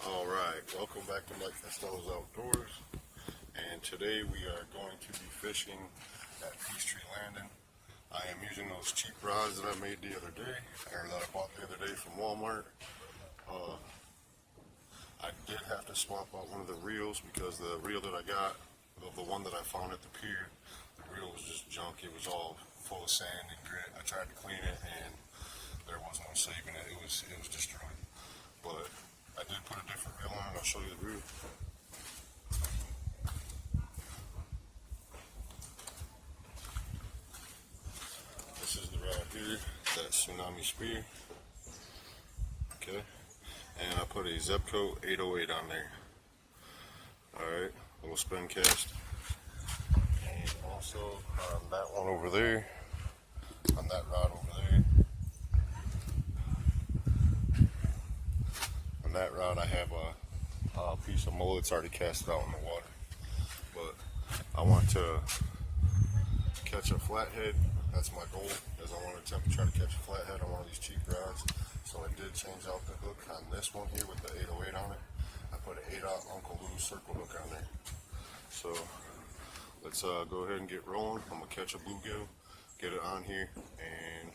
Alright, welcome back to Mike Costello's Outdoors, and today we are going to be fishing at Peachtree Landing. I am using those cheap rods that I made the other day, or that I bought the other day from Walmart. I did have to swap out one of the reels because the reel that I got, the one that I found at the pier, the reel was just junk. It was all full of sand and grit. I tried to clean it and there was no saving it. It was destroyed. But I did put a different reel on. I'll show you the reel. This is the rod here, that Tsunami Spear. Okay, and I put a Zebco 808 on there. Alright, little spin cast. And also on that one over there, on that rod over there, on that rod I have a piece of mullets already casted out in the water. But I want to catch a flathead. That's my goal, is I want to attempt to try to catch a flathead on one of these cheap rods. So I did change out the hook on this one here with the 808 on it. I put an 8/0 Uncle Lou's circle hook on there. So let's go ahead and get rolling. I'm going to catch a bluegill, get it on here, and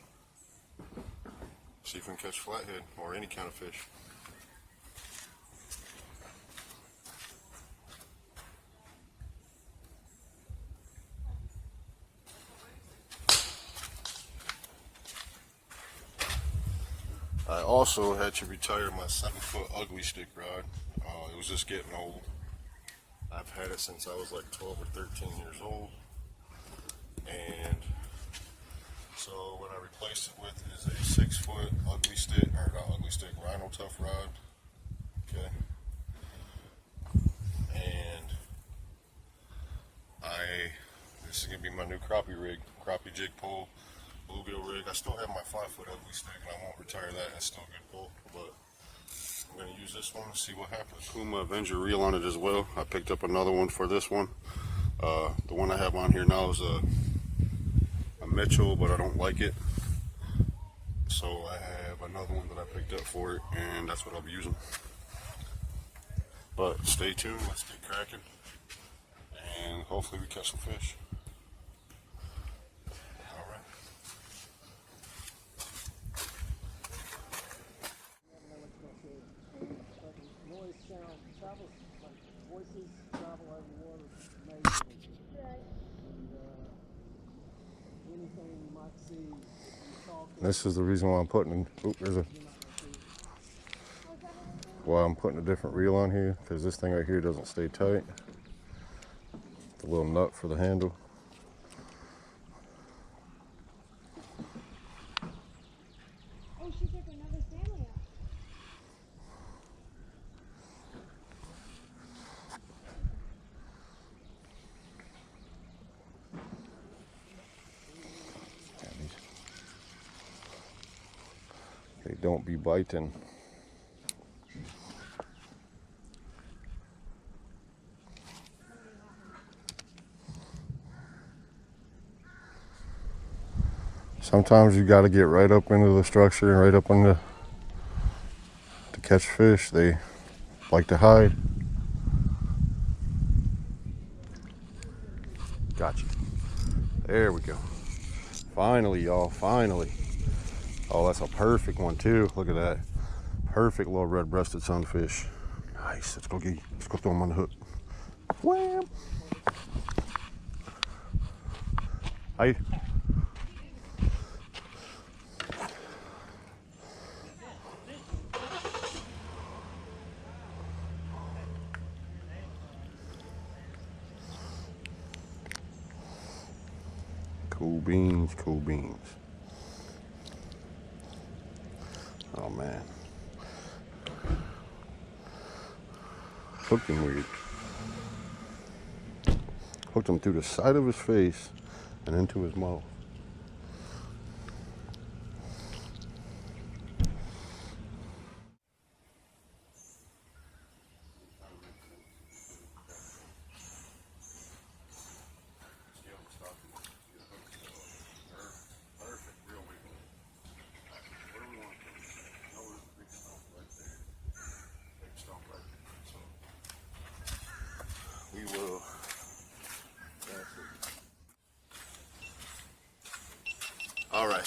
see if we can catch flathead or any kind of fish. I also had to retire my 7-foot ugly stick rod. It was just getting old. I've had it since I was like 12 or 13 years old. And so what I replaced it with is a 6-foot ugly stick, or not ugly stick, HyperTough rod. Okay. And this is going to be my new crappie rig, crappie jig pole. Bluegill rig. I still have my 5-foot ugly stick and I won't retire that. It's still a good pull, but I'm going to use this one and see what happens. Okuma Avenger reel on it as well. I picked up another one for this one. The one I have on here now is a Mitchell, but I don't like it. So I have another one that I picked up for it, and that's what I'll be using. But stay tuned, let's get cracking, and hopefully we catch some fish. This is the reason why I'm putting I'm putting a different reel on here, because this thing right here doesn't stay tight. The little nut for the handle. Oh, she took another family out. They don't be biting. Sometimes you got to get right up into the structure and right up on to catch fish. They like to hide. Gotcha. There we go. Finally, y'all, finally. Oh, that's a perfect one too. Look at that. Perfect little red-breasted sunfish. Nice. Let's go throw him on the hook. Wham! Hi. Cool beans, cool beans. Oh man. Hooked him weird. Hooked him through the side of his face and into his mouth. Right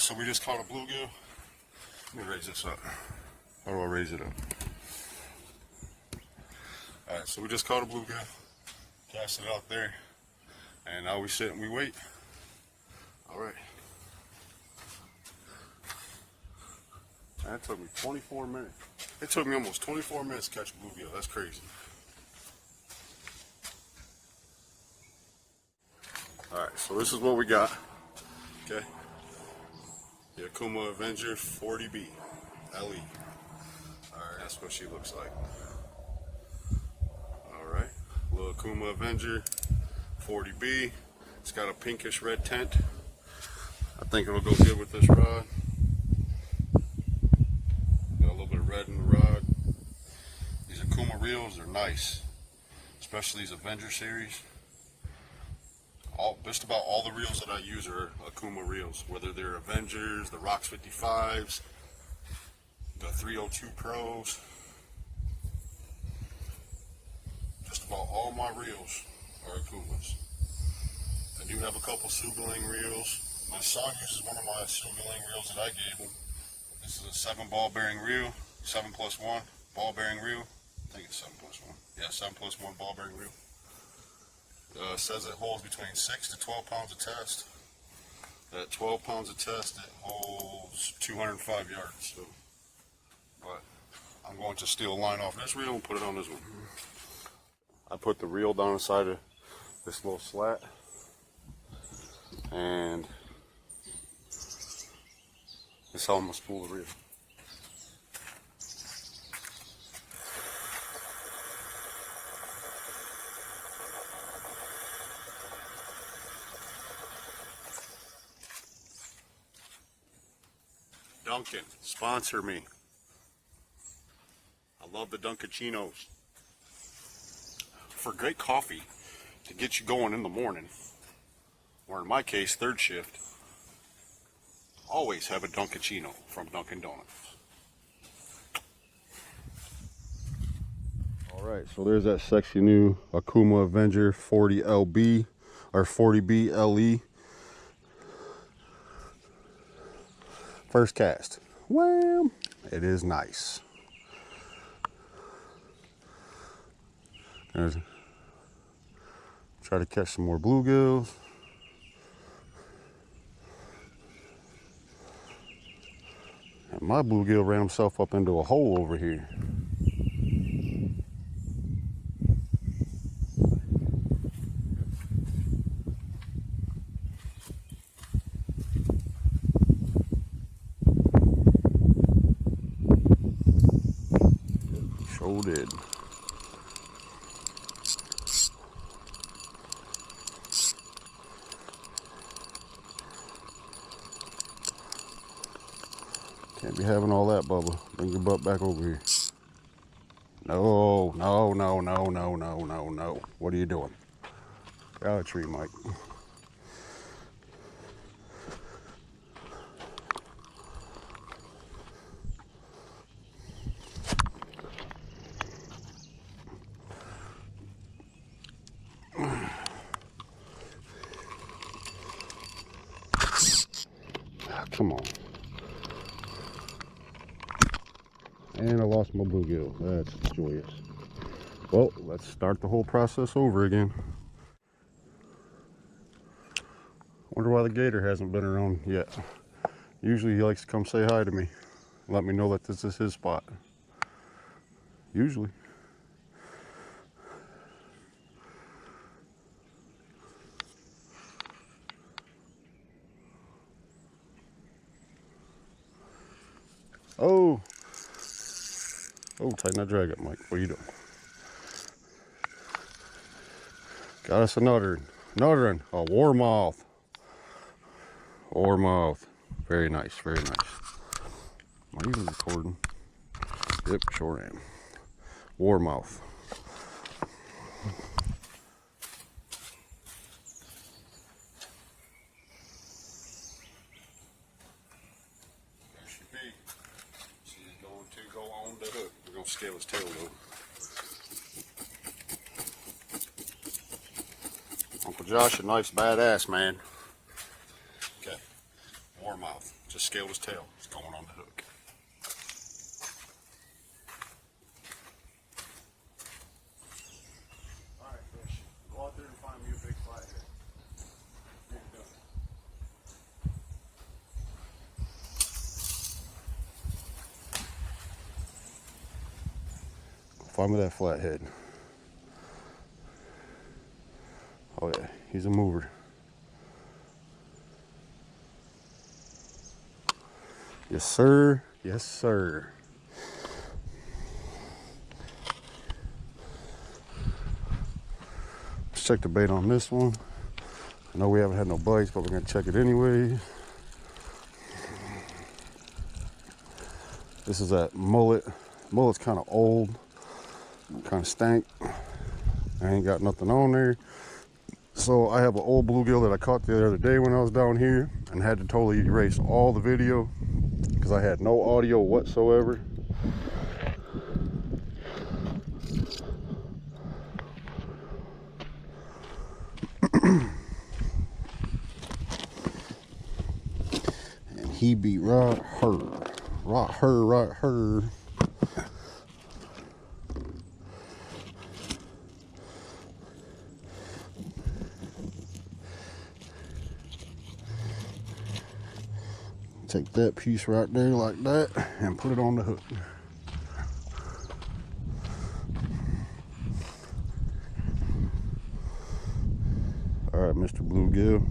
So we just caught a bluegill. Let me raise this up. How do I raise it up? Alright, so we just caught a bluegill. Cast it out there. And now we sit and we wait. Alright. That took me 24 minutes. It took me almost 24 minutes to catch a bluegill. That's crazy. Alright, so this is what we got. Okay. The Okuma Avenger 40B LE. Alright, that's what she looks like. Alright. Little Okuma Avenger 40B. It's got a pinkish red tint. I think it'll go good with this rod. Got a little bit of red in the rod. These Okuma reels are nice, especially these Avenger series. Just about all the reels that I use are Okuma reels, whether they're Avengers, the Rox 55s, the 302 Pros. Just about all my reels are Okumas. I do have a couple Sugaling reels. My son uses one of my Sugaling reels that I gave him. This is a 7 ball bearing reel, 7+1 ball bearing reel. I think it's 7+1. Yeah, 7+1 ball bearing reel. Says it holds between 6 to 12 pounds of test. At 12 pounds of test, it holds 205 yards. So, but I'm going to steal a line off this reel and put it on this one. I put the reel down the side of this little slat, and this is how I'm gonna spool the reel. Dunkin', sponsor me. I love the Dunkachinos. For great coffee to get you going in the morning, or in my case, third shift, always have a Dunkachino from Dunkin' Donuts. Alright, so there's that sexy new Okuma Avenger 40LB or 40B LE. First cast. Well, it is nice. Try to catch some more bluegills. And my bluegill ran himself up into a hole over here. Sure did. Can't be having all that, Bubba. Bring your butt back over here. No, no, no, no, no, no, no, no. What are you doing? Get out of the tree, Mike. Come on. And I lost my bluegill. That's joyous. Well, let's start the whole process over again. Wonder why the gator hasn't been around yet. Usually he likes to come say hi to me. Let me know that this is his spot. Usually. Oh! Oh, tighten that drag up, Mike. What are you doing? Got us another one. A warmouth. Warmouth. Very nice, very nice. Am I even recording? Yep, sure am. Warmouth. There she be. She's going to go on the hook. We're going to scale his tail though. Uncle Josh, a nice badass man. Okay, warmouth. Just scaled his tail. It's going on the hook. Alright, fish. Go out there and find me a big flathead. Find me that flathead. Oh yeah, he's a mover. Yes sir, yes sir. Let's check the bait on this one. I know we haven't had no bites, but we're gonna check it anyway. This is that mullet. Mullet's kind of old, kind of stank. I ain't got nothing on there. So I have an old bluegill that I caught the other day when I was down here and had to totally erase all the video because I had no audio whatsoever. And he be right her. Take that piece right there like that and put it on the hook. All right, Mr. Bluegill,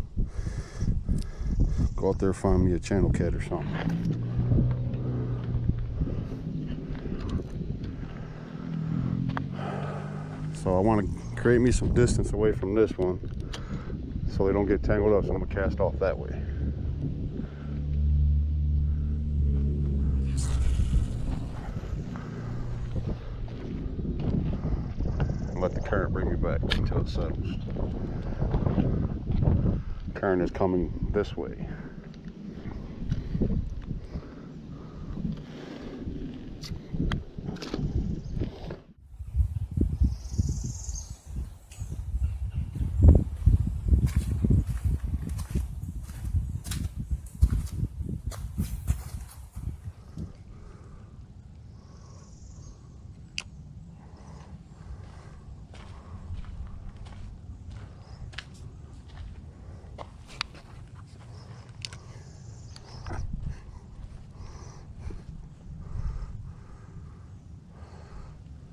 go out there and find me a channel cat or something. So I want to create me some distance away from this one so they don't get tangled up, so I'm gonna cast off that way. Let the current bring me back until it settles. Current is coming this way.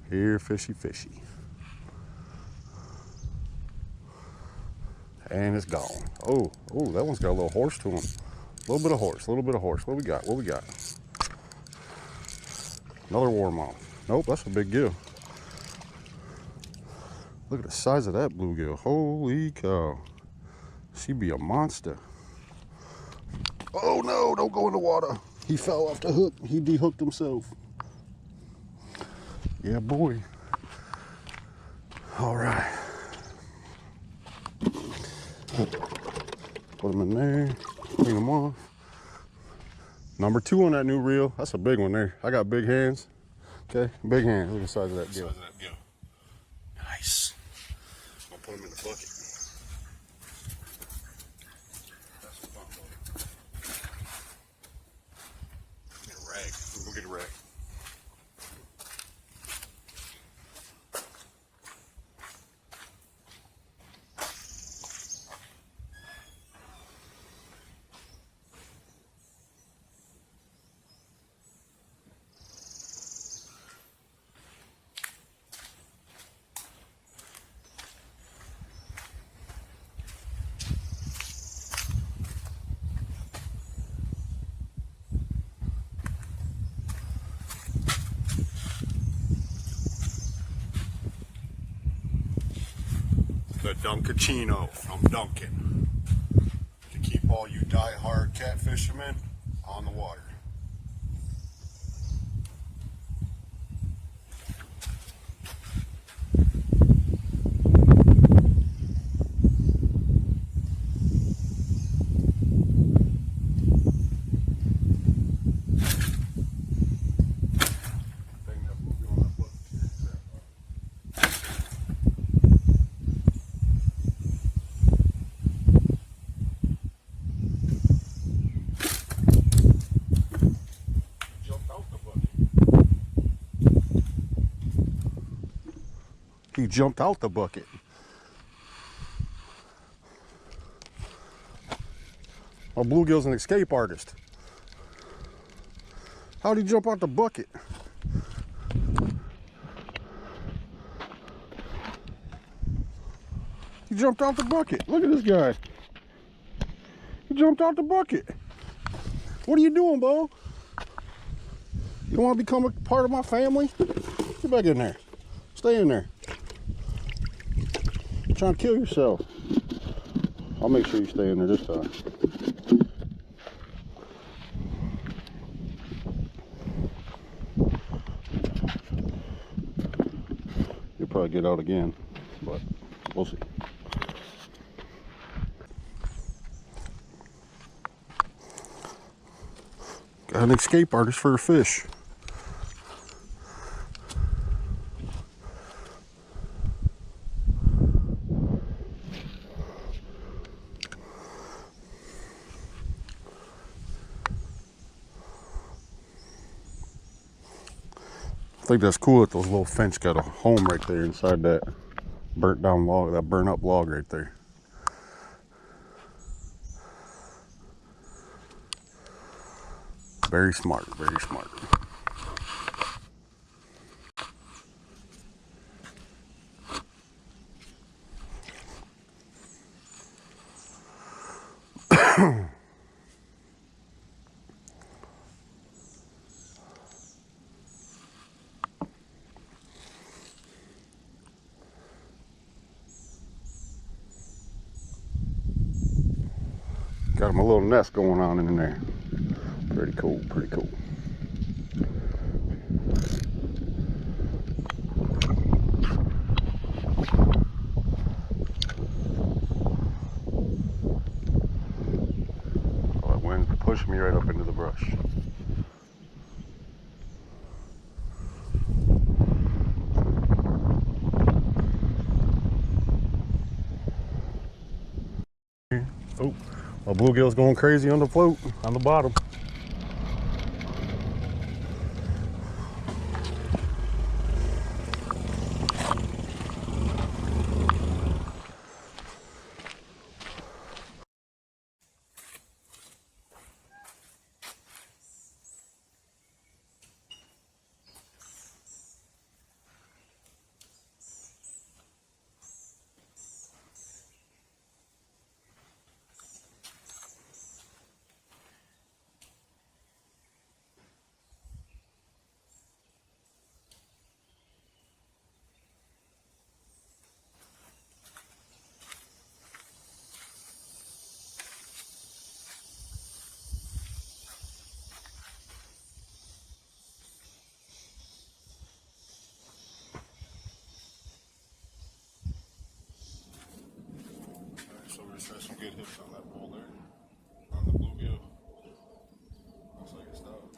Here, fishy, fishy. And it's gone. Oh, that one's got a little horse to him. A little bit of horse, a little bit of horse. What we got? What we got? Another warmouth. Nope, that's a big gill. Look at the size of that bluegill. Holy cow. She be a monster. Oh no, don't go in the water. He fell off the hook. He dehooked himself. Yeah, boy. All right. Put them in there, clean them off. Number 2 on that new reel. That's a big one there. I got big hands. Okay, big hands. Look at the size of that gill. Nice. I'll put them in the bucket. That's fun, buddy. Get a rag. We'll go get a rag. The Dunkachino from Duncan to keep all you die-hard cat fishermen on the water. He jumped out the bucket. My bluegill's an escape artist. How'd he jump out the bucket? He jumped out the bucket. Look at this guy. He jumped out the bucket. What are you doing, Bo? You don't want to become a part of my family? Get back in there. Stay in there. You're trying to kill yourself. I'll make sure you stay in there this time. You'll probably get out again, but we'll see. Got an escape artist for a fish. I think that's cool that those little finch got a home right there inside that burnt down log, that burnt up log right there. Very smart, very smart. Got him a little nest going on in there. Pretty cool, pretty cool. Oh, that wind's pushing me right up into the brush. Oh, my bluegill's going crazy on the float, on the bottom. So we just had some good hits on that pole there, on the bluegill. Looks like it stopped.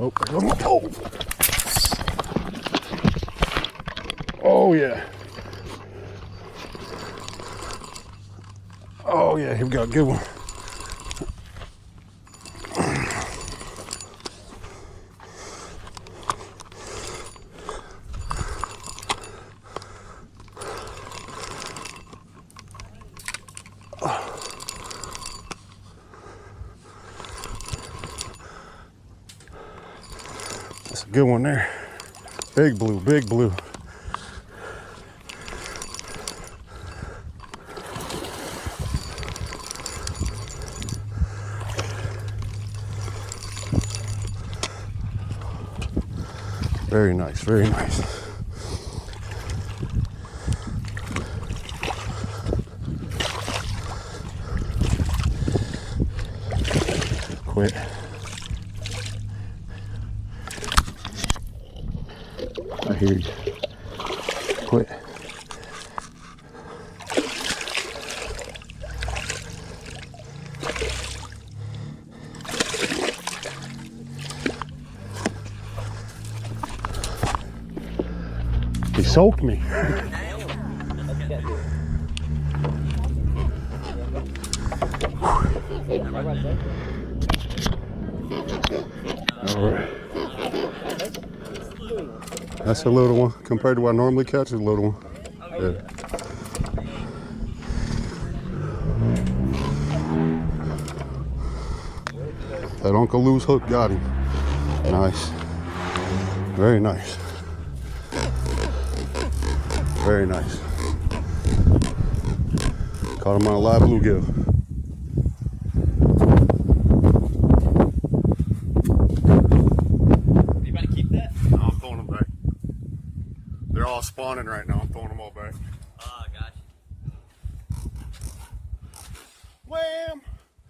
Oh, there goes my toe. Oh yeah. Oh yeah, here we go, good one. a good one there. Big blue, big blue. Very nice, very nice. Quit. I hear you. Quit. He soaked me. All right. That's a little one compared to what I normally catch. Is a little one. Yeah. That Uncle Lou's hook got him. Nice. Very nice. Very nice. Caught him on a live bluegill. You about to keep that? No, I'm throwing them back. They're all spawning right now. I'm throwing them all back. Oh, gotcha. Wham!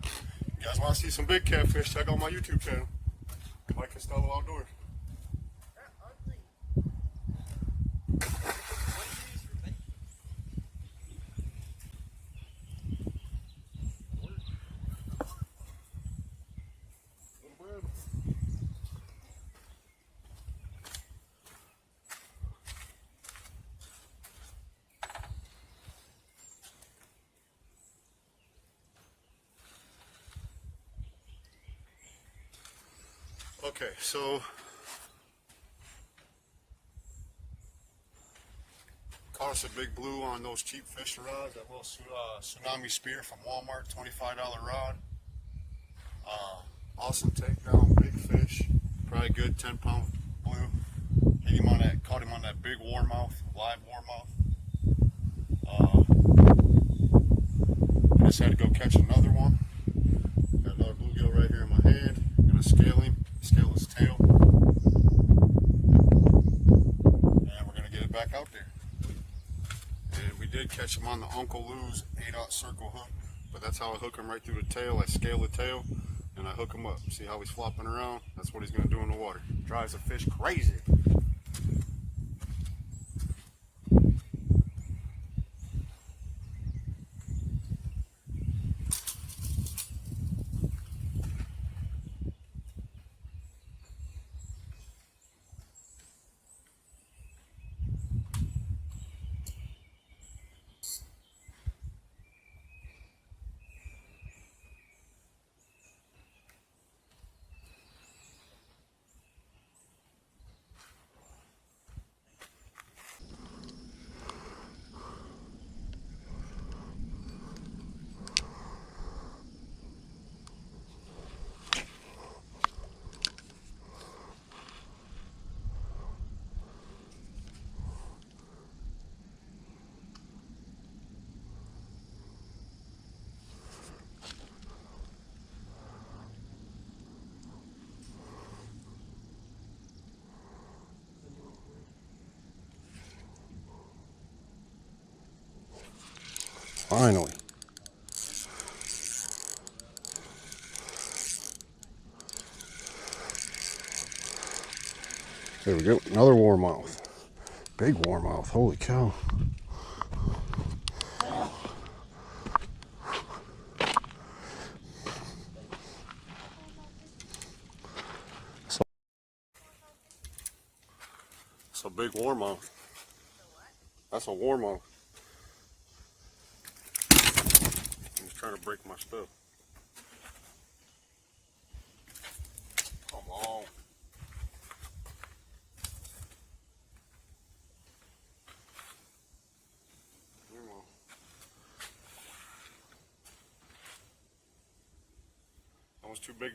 You guys want to see some big catfish? Check out my YouTube channel. Mike Costello Outdoors. Okay, so caught us a big blue on those cheap fishing rods, that little Tsunami Spear from Walmart, $25 rod. Awesome takedown, big fish, probably good 10-pound blue. Hit him on that, caught him on that big warmouth, live warmouth. Just had to go catch another one. Got another bluegill right here in my hand. I'm gonna scale him. Scale his tail, and we're gonna get it back out there. And we did catch him on the Uncle Lou's 8/0 circle hook, but that's how I hook him, right through the tail. I scale the tail and I hook him up. See how he's flopping around? That's what he's gonna do in the water. Drives the fish crazy. Finally. There we go. Another warmouth. Big warmouth. Holy cow. That's a big warmouth. That's a warmouth. I'm just trying to break my stuff. Come on. Come on. That was too big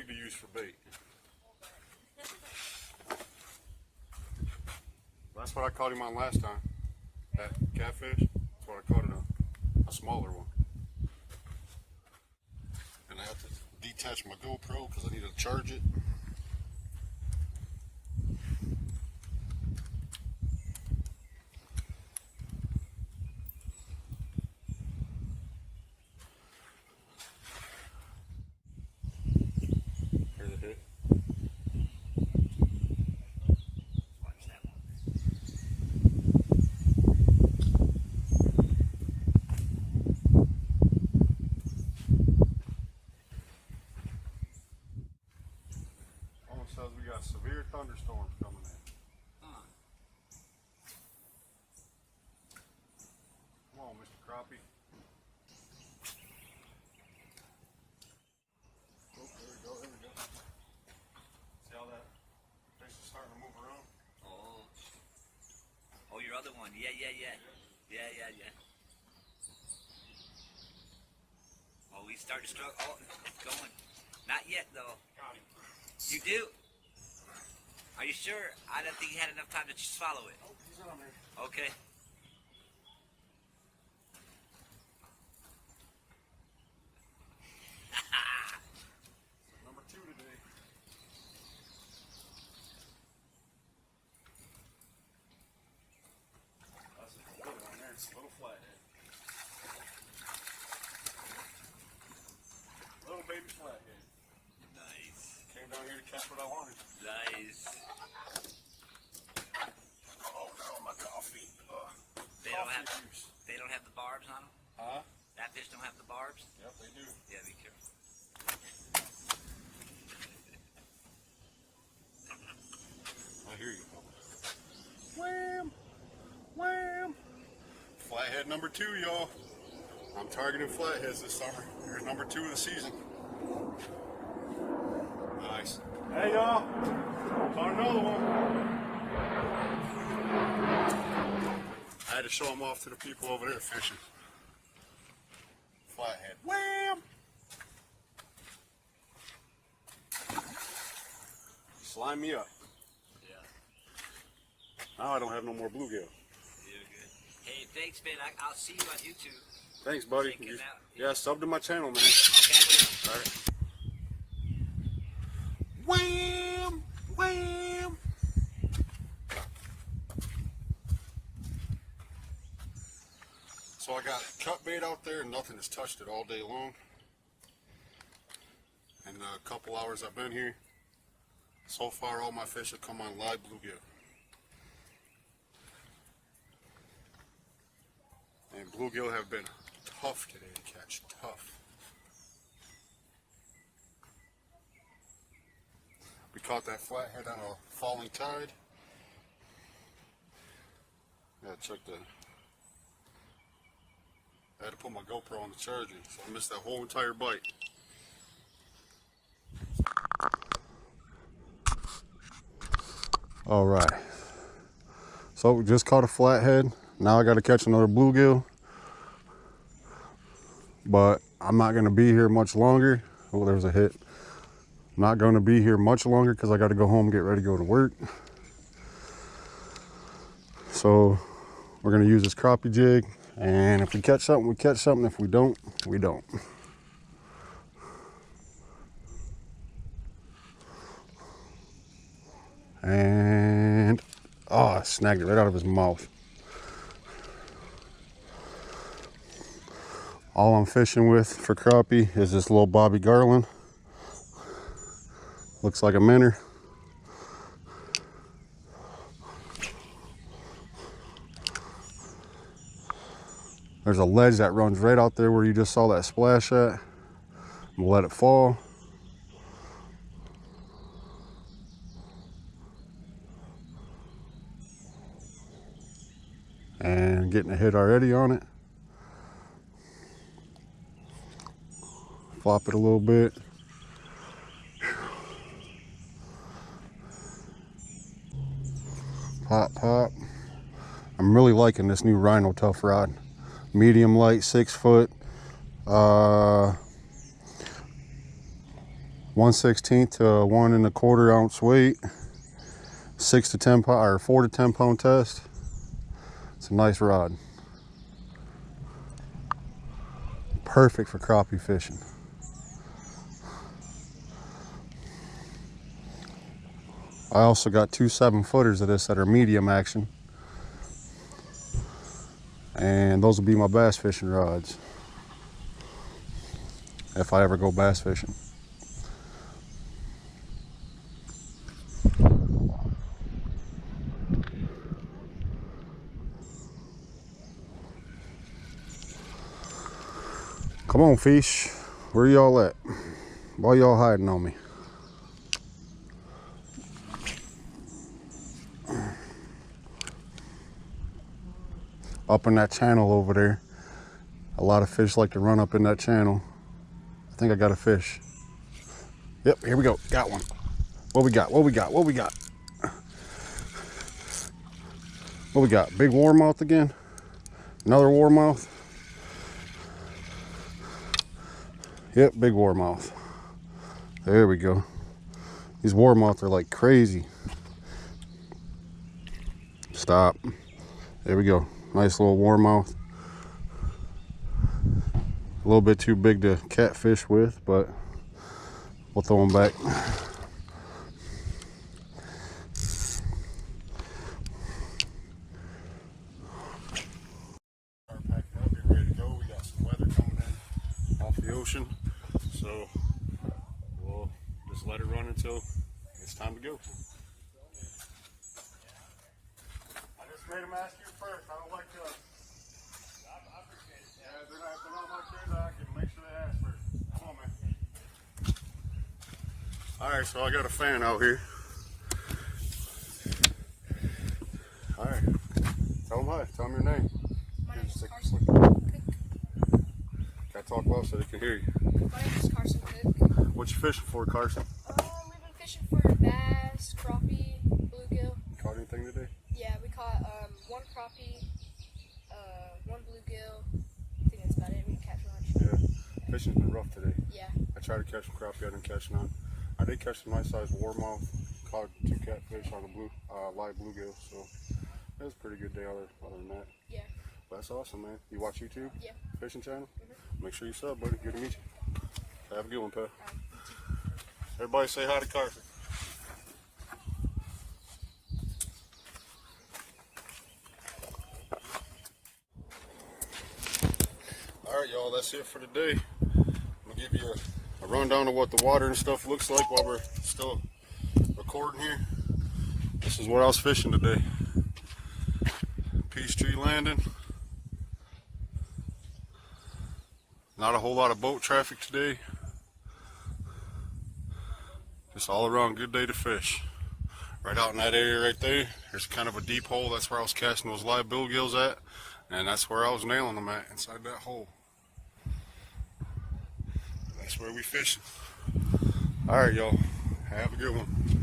to use for bait. That's what I caught him on last time. That catfish. That's what I caught it on. A smaller one. And I have to detach my GoPro because I need to charge it. Here's a hit. Watch that one. Almost says we got severe thunderstorms coming in. Huh. Come on, Mr. Crappie. Oh, there we go, there we go. See how that fish is starting to move around? Oh. Oh, your other one. Yeah. Oh, we started to struggle. Oh, it's going. Not yet, though. Got him. You do? Are you sure? I don't think you had enough time to swallow it. Oh, he's on there. Okay. Number 2 today. That's a good one there. It's a little flathead. Little baby flathead. Nice. Came down here to catch what I wanted. Nice. Oh no, my coffee. They don't have. juice. They don't have the barbs on them. Huh? That fish don't have the barbs. Yep, they do. Yeah, be careful. I hear you. Wham! Wham! Flathead number 2, y'all. I'm targeting flatheads this summer. Here's number 2 of the season. Nice. Hey, y'all. Caught another one. I had to show them off to the people over there fishing. Flathead. Wham! Slime me up. Yeah. Now I don't have no more bluegill. You're good. Hey, thanks, man. I'll see you on YouTube. Thanks, buddy. Check it out. Yeah, sub to my channel, man. Okay. All right. Wham! Wham! So I got cut bait out there and nothing has touched it all day long. In the couple hours I've been here, so far all my fish have come on live bluegill. And bluegill have been tough today to catch, tough. We caught that flathead on a falling tide. Yeah, check the. I had to put my GoPro on the charger, so I missed that whole entire bite. All right. So we just caught a flathead. Now I got to catch another bluegill. But I'm not going to be here much longer. Oh, there's a hit. I'm not going to be here much longer because I got to go home and get ready to go to work. So we're going to use this crappie jig. And if we catch something, we catch something. If we don't, we don't. And, oh, I snagged it right out of his mouth. All I'm fishing with for crappie is this little Bobby Garland. Looks like a minnow. There's a ledge that runs right out there where you just saw that splash at. I'm gonna let it fall. And getting a hit already on it. Flop it a little bit. Pop, pop. I'm really liking this new Rhino Tough rod. Medium light, 6 foot, 1/16 to 1 1/4 ounce weight. 6 to 10 pound or 4 to 10 pound test. It's a nice rod. Perfect for crappie fishing. I also got 2 7-footers of this that are medium action. And those will be my bass fishing rods if I ever go bass fishing. Come on, fish. Where y'all at? Why y'all hiding on me? Up in that channel over there. A lot of fish like to run up in that channel. I think I got a fish. Yep, here we go. Got one. What we got? What we got? What we got? What we got? Big warmouth again? Another warmouth? Yep, big warmouth. There we go. These warmouth are like crazy. Stop. There we go. Nice little warmouth. A little bit too big to catfish with, but we'll throw them back. Packed up, get ready to go. We got some weather coming in off the ocean, so we'll just let it run until it's time to go. I just made them ask you first. I don't like to. I appreciate it. Yeah, they're not like this. I can make sure they ask first. Come on, man. Alright, so I got a fan out here. Alright. Tell them hi. Tell them your name. My name is Carson Cook. Cook. Gotta talk loud so they can hear you. My name is Carson Cook. What you fishing for, Carson? We've been fishing for bass, crappie, bluegill. Caught anything today? Yeah, we caught one crappie, one bluegill. I think that's about it. We didn't catch much. Yeah. Fishing's been rough today. Yeah. I tried to catch some crappie, I didn't catch none. I did catch some nice sized warmouth. Caught 2 catfish on a live bluegill, so it was a pretty good day other than that. Yeah. But that's awesome, man. You watch YouTube? Yeah. Fishing channel? Make sure you sub, buddy. Good to meet you. Have a good one, pal. Everybody say hi to Carson. Alright, y'all, that's it for today. I'm going to give you a rundown of what the water and stuff looks like while we're still recording here. This is what I was fishing today. Peachtree Landing. Not a whole lot of boat traffic today. Just all around good day to fish. Right out in that area right there, there's kind of a deep hole. That's where I was casting those live bluegills at. And that's where I was nailing them at, inside that hole. That's where we fishing. Alright, y'all. Have a good one.